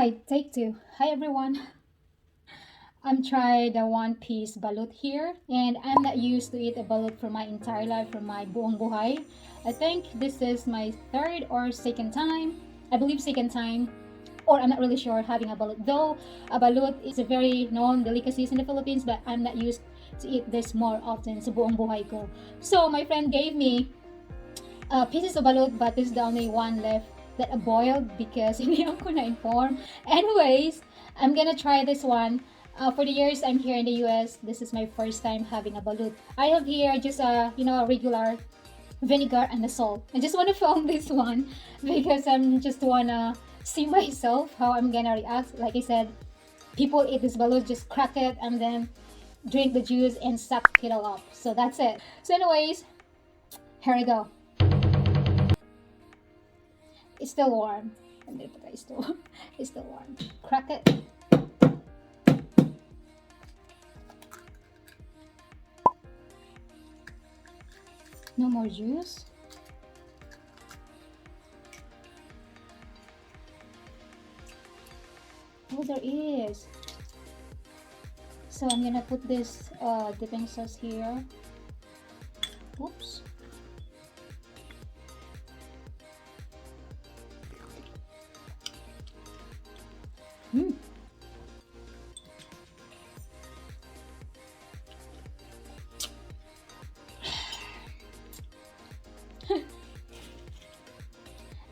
Alright, take two. Hi everyone. I'm trying the one-piece balut here, and I'm not used to eat a balut for my entire life, for my buong buhay. I think this is my third or second time. I believe second time, or I'm not really sure, having a balut. Though a balut is a very known delicacy in the Philippines, but I'm not used to eat this more often sa buong buhay ko. So my friend gave me pieces of balut, but this is the only one left that I boiled because hindi ako na-inform. Anyways, I'm gonna try this one. For the years I'm here in the US, this is my first time having a balut. I have here just a regular vinegar and the salt. I just want to film this one because I'm just wanna see myself how I'm gonna react. Like I said, people eat this balut, just crack it and then drink the juice and suck it all up. So that's it. So anyways, here we go. It's still warm. It's still warm. Crack it. No more juice. Oh, there is. So I'm gonna put this dipping sauce here. Oops.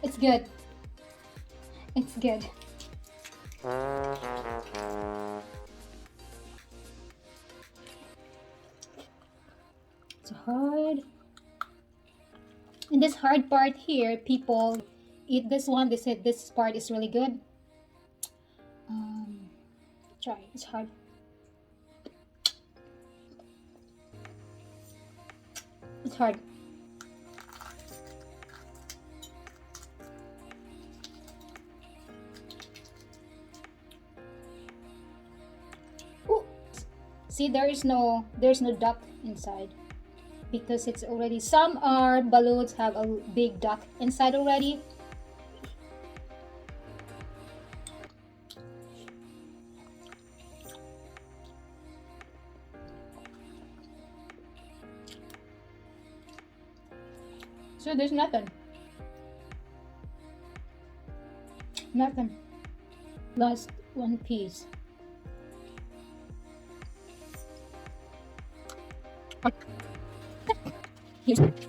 It's good. It's good. It's hard. In this hard part here, people eat this one. They said this part is really good. Try. It's hard. It's hard. Ooh. See, there's no duck inside because it's already, some are baluts have a big duck inside already. So there's nothing. Nothing. Last one piece.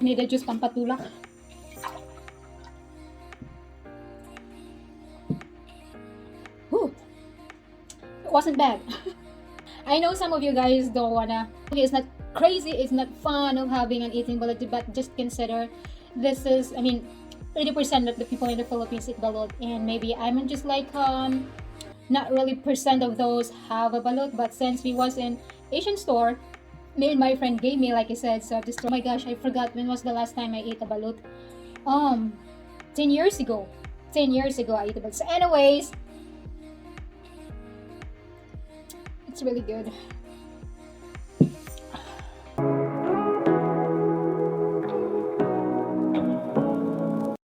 Needed just pampatulak. Whew. It wasn't bad. I know some of you guys don't wanna. It's not crazy. It's not fun of having an eating balut, but just consider this is. I mean, 80% of the people in the Philippines eat balut, and maybe I'm just like not really percent of those have a balut. But since we was in Asian store, me and my friend gave me, like I said, so just, oh my gosh, I forgot when was the last time I ate a balut. 10 years ago. 10 years ago I ate a balut. So anyways, it's really good.